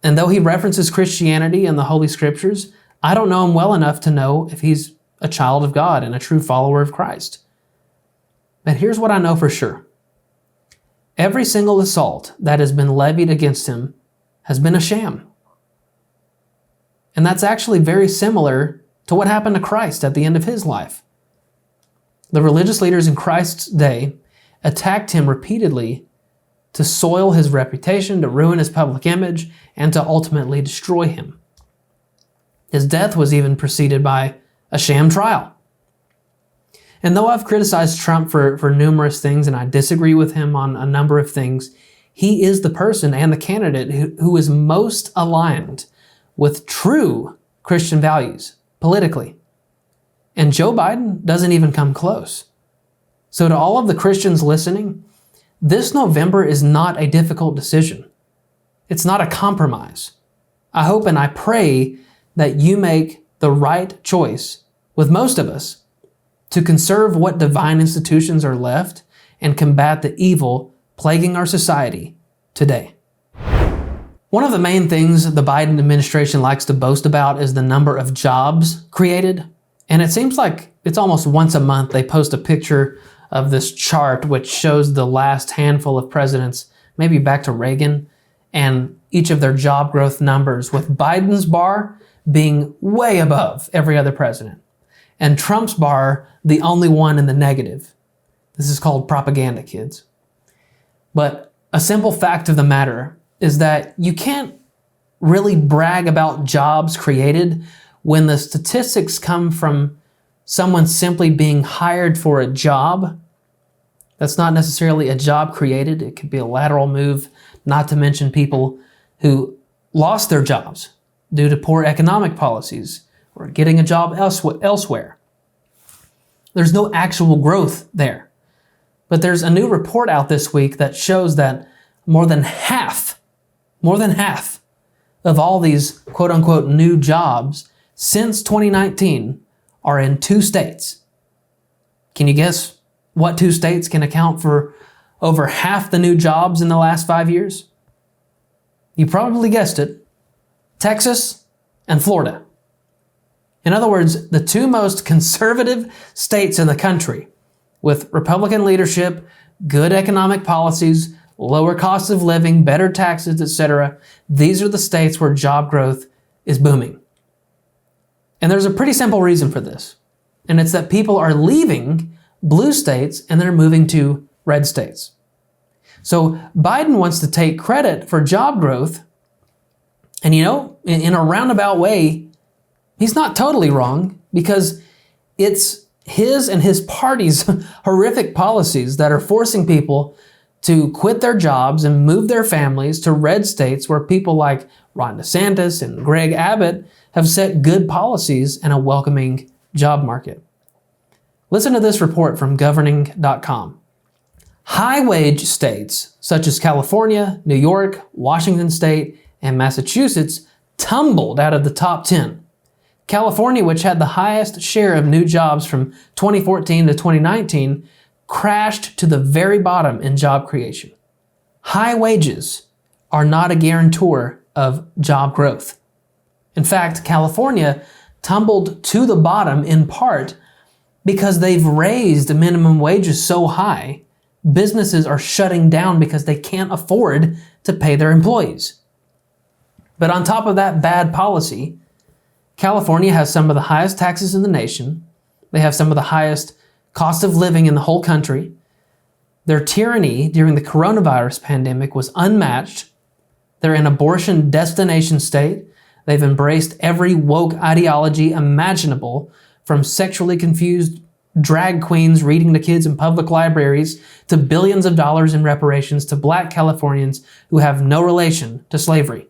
And though he references Christianity and the Holy Scriptures, I don't know him well enough to know if he's a child of God and a true follower of Christ. But here's what I know for sure. Every single assault that has been levied against him has been a sham. And that's actually very similar to what happened to Christ at the end of his life. The religious leaders in Christ's day attacked him repeatedly to soil his reputation, to ruin his public image, and to ultimately destroy him. His death was even preceded by a sham trial. And though I've criticized Trump for numerous things and I disagree with him on a number of things, he is the person and the candidate who is most aligned with true Christian values politically. And Joe Biden doesn't even come close. So to all of the Christians listening, this November is not a difficult decision. It's not a compromise. I hope and I pray that you make the right choice with most of us to conserve what divine institutions are left and combat the evil plaguing our society today. One of the main things the Biden administration likes to boast about is the number of jobs created. And it seems like it's almost once a month they post a picture of this chart which shows the last handful of presidents, maybe back to Reagan, and each of their job growth numbers, with Biden's bar being way above every other president, and Trump's bar the only one in the negative. This is called propaganda, kids. But a simple fact of the matter is that you can't really brag about jobs created when the statistics come from someone simply being hired for a job. That's not necessarily a job created. It could be a lateral move, not to mention people who lost their jobs due to poor economic policies or getting a job elsewhere. There's no actual growth there. But there's a new report out this week that shows that more than half of all these quote unquote new jobs since 2019 are in 2 states. Can you guess what 2 states can account for over half the new jobs in the last 5 years? You probably guessed it. Texas and Florida. In other words, the 2 most conservative states in the country, with Republican leadership, good economic policies, lower cost of living, better taxes, etc. These are the states where job growth is booming. And there's a pretty simple reason for this. And it's that people are leaving blue states and they're moving to red states. So Biden wants to take credit for job growth. And in a roundabout way, he's not totally wrong, because it's his and his party's horrific policies that are forcing people to quit their jobs and move their families to red states where people like Ron DeSantis and Greg Abbott have set good policies and a welcoming job market. Listen to this report from governing.com. High-wage states such as California, New York, Washington State, and Massachusetts tumbled out of the top 10. California, which had the highest share of new jobs from 2014 to 2019, crashed to the very bottom in job creation. High wages are not a guarantor of job growth. In fact, California tumbled to the bottom in part because they've raised minimum wages so high, businesses are shutting down because they can't afford to pay their employees. But on top of that bad policy, California has some of the highest taxes in the nation. They have some of the highest cost of living in the whole country. Their tyranny during the coronavirus pandemic was unmatched. They're an abortion destination state. They've embraced every woke ideology imaginable, from sexually confused drag queens reading to kids in public libraries to billions of dollars in reparations to Black Californians who have no relation to slavery.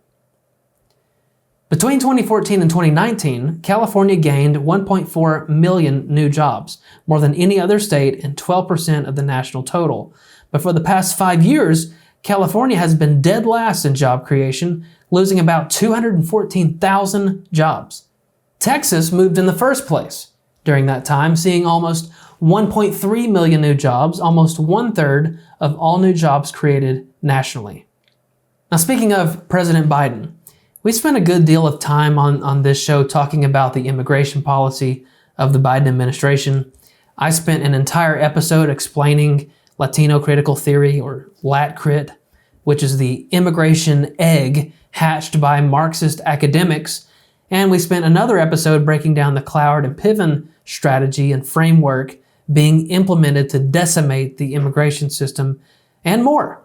Between 2014 and 2019, California gained 1.4 million new jobs, more than any other state and 12% of the national total. But for the past 5 years, California has been dead last in job creation, losing about 214,000 jobs. Texas moved in the first place during that time, seeing almost 1.3 million new jobs, almost 1/3 of all new jobs created nationally. Now, speaking of President Biden, we spent a good deal of time on this show talking about the immigration policy of the Biden administration. I spent an entire episode explaining Latino critical theory, or LatCrit, which is the immigration egg hatched by Marxist academics. And we spent another episode breaking down the Cloward and Piven strategy and framework being implemented to decimate the immigration system and more,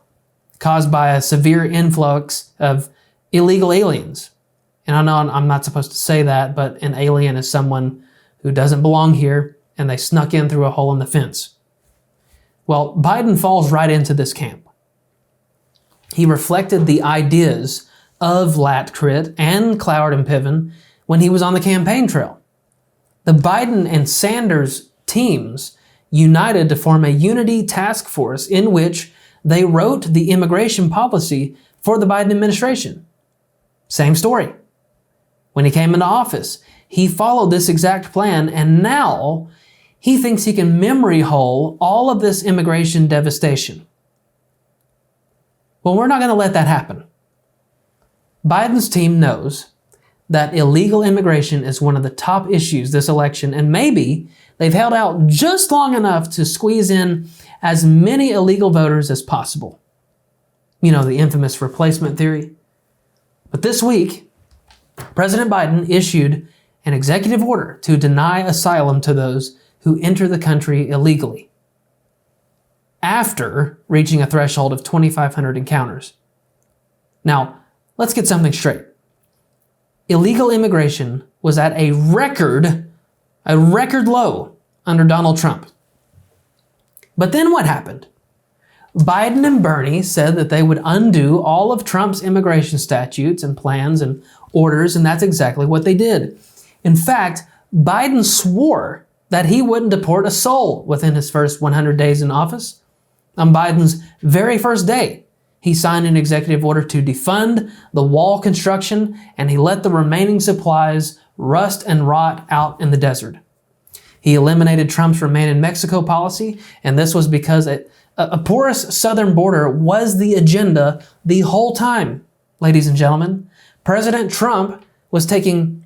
caused by a severe influx of illegal aliens And I know I'm not supposed to say that, but an alien is someone who doesn't belong here and they snuck in through a hole in the fence. Well, Biden falls right into this camp. He reflected the ideas of Latcrit and Cloward and Piven when he was on the campaign trail. The Biden and Sanders teams united to form a unity task force in which they wrote the immigration policy for the Biden administration. Same story. When he came into office, he followed this exact plan, and now he thinks he can memory hole all of this immigration devastation. Well, we're not going to let that happen. Biden's team knows that illegal immigration is one of the top issues this election, and maybe they've held out just long enough to squeeze in as many illegal voters as possible. You know, the infamous replacement theory. But this week, President Biden issued an executive order to deny asylum to those who enter the country illegally, after reaching a threshold of 2,500 encounters. Now, let's get something straight. Illegal immigration was at a record low under Donald Trump. But then what happened? Biden and Bernie said that they would undo all of Trump's immigration statutes and plans and orders, and that's exactly what they did. In fact, Biden swore that he wouldn't deport a soul within his first 100 days in office. On Biden's very first day, he signed an executive order to defund the wall construction, and he let the remaining supplies rust and rot out in the desert. He eliminated Trump's Remain in Mexico policy, and this was because a porous southern border was the agenda the whole time, ladies and gentlemen. President Trump was taking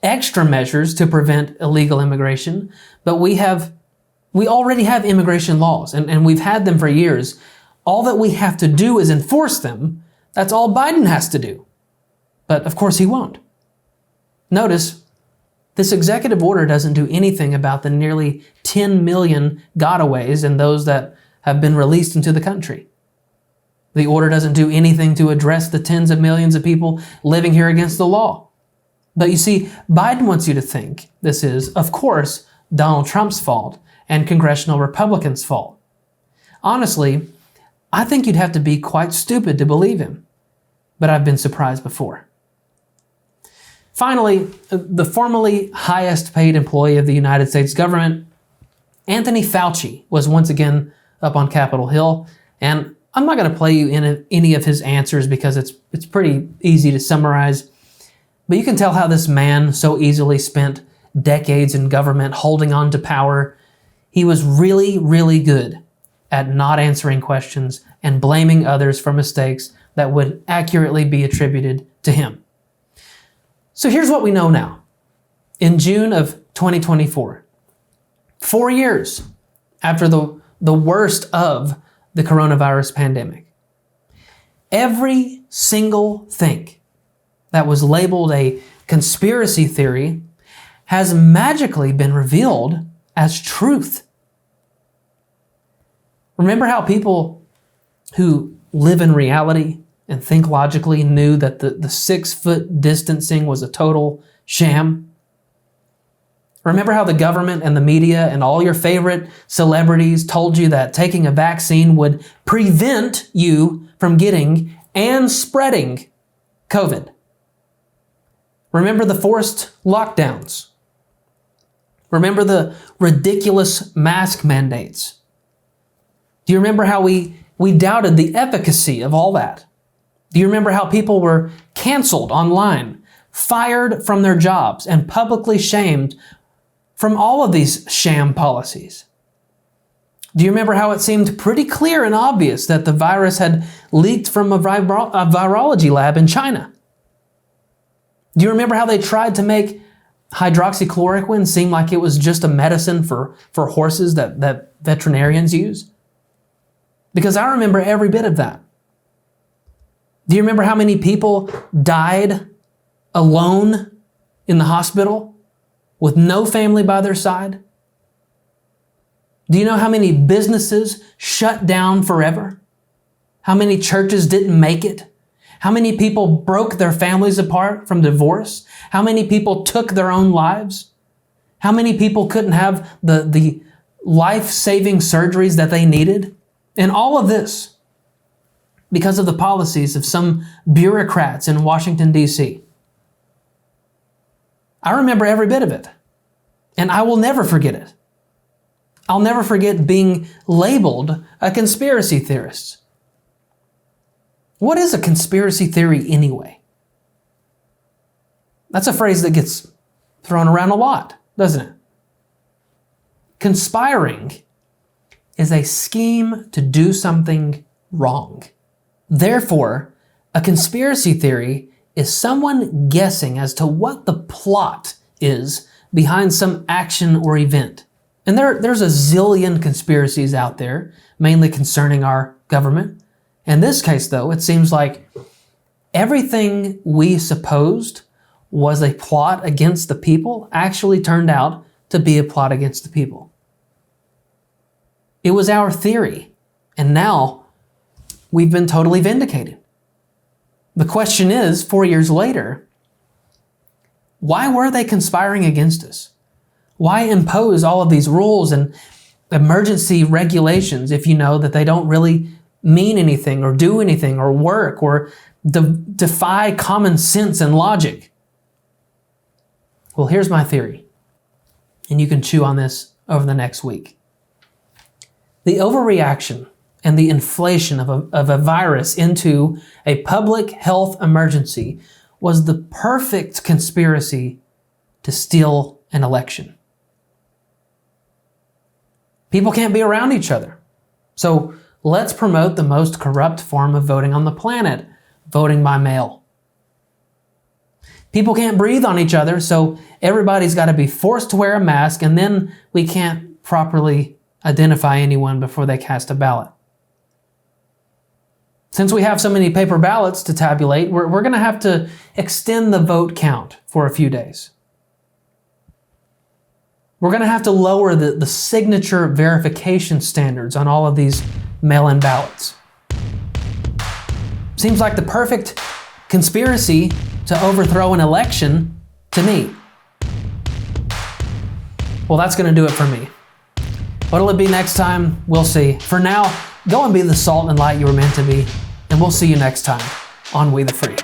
extra measures to prevent illegal immigration, but we already have immigration laws, and we've had them for years. All that we have to do is enforce them. That's all Biden has to do. But of course he won't. Notice, this executive order doesn't do anything about the nearly 10 million gotaways and those that have been released into the country. The order doesn't do anything to address the tens of millions of people living here against the law. But you see, Biden wants you to think this is, of course, Donald Trump's fault and congressional Republicans' fault. Honestly, I think you'd have to be quite stupid to believe him, but I've been surprised before. Finally, the formerly highest paid employee of the United States government, Anthony Fauci, was once again up on Capitol Hill, and I'm not going to play you any of his answers because it's pretty easy to summarize. But you can tell how this man so easily spent decades in government holding on to power. He was really, really good at not answering questions and blaming others for mistakes that would accurately be attributed to him. So here's what we know now. In June of 2024, 4 years after the worst of the coronavirus pandemic, every single thing that was labeled a conspiracy theory has magically been revealed as truth. Remember how people who live in reality and think logically knew that the 6-foot distancing was a total sham? Remember how the government and the media and all your favorite celebrities told you that taking a vaccine would prevent you from getting and spreading COVID? Remember the forced lockdowns? Remember the ridiculous mask mandates? Do you remember how we doubted the efficacy of all that? Do you remember how people were canceled online, fired from their jobs, and publicly shamed from all of these sham policies? Do you remember how it seemed pretty clear and obvious that the virus had leaked from a virology lab in China? Do you remember how they tried to make hydroxychloroquine seem like it was just a medicine for horses that veterinarians use? Because I remember every bit of that. Do you remember how many people died alone in the hospital with no family by their side? Do you know how many businesses shut down forever? How many churches didn't make it? How many people broke their families apart from divorce? How many people took their own lives? How many people couldn't have the life-saving surgeries that they needed? And all of this because of the policies of some bureaucrats in Washington, D.C. I remember every bit of it, and I will never forget it. I'll never forget being labeled a conspiracy theorist. What is a conspiracy theory anyway? That's a phrase that gets thrown around a lot, doesn't it? Conspiring is a scheme to do something wrong. Therefore, a conspiracy theory is someone guessing as to what the plot is behind some action or event. And there's a zillion conspiracies out there, mainly concerning our government. In this case, though, it seems like everything we supposed was a plot against the people actually turned out to be a plot against the people. It was our theory, and now we've been totally vindicated. The question is, 4 years later, why were they conspiring against us? Why impose all of these rules and emergency regulations if you know that they don't really mean anything or do anything or work or defy common sense and logic? Well, here's my theory, and you can chew on this over the next week. The overreaction and the inflation of a virus into a public health emergency was the perfect conspiracy to steal an election. People can't be around each other. So let's promote the most corrupt form of voting on the planet, voting by mail. People can't breathe on each other, so everybody's got to be forced to wear a mask, and then we can't properly identify anyone before they cast a ballot. Since we have so many paper ballots to tabulate, we're going to have to extend the vote count for a few days. We're going to have to lower the signature verification standards on all of these mail-in ballots. Seems like the perfect conspiracy to overthrow an election to me. Well, that's going to do it for me. What'll it be next time? We'll see. For now, go and be the salt and light you were meant to be, and we'll see you next time on We the Free.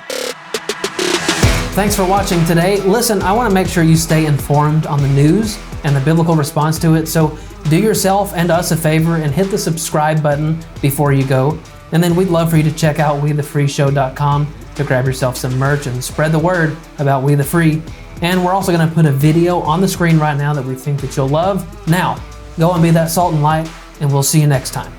Thanks for watching today. Listen, I want to make sure you stay informed on the news and the biblical response to it, so do yourself and us a favor and hit the subscribe button before you go. And then we'd love for you to check out WeTheFreeShow.com to grab yourself some merch and spread the word about We the Free. And we're also going to put a video on the screen right now that we think that you'll love. Now, go and be that salt and light, and we'll see you next time.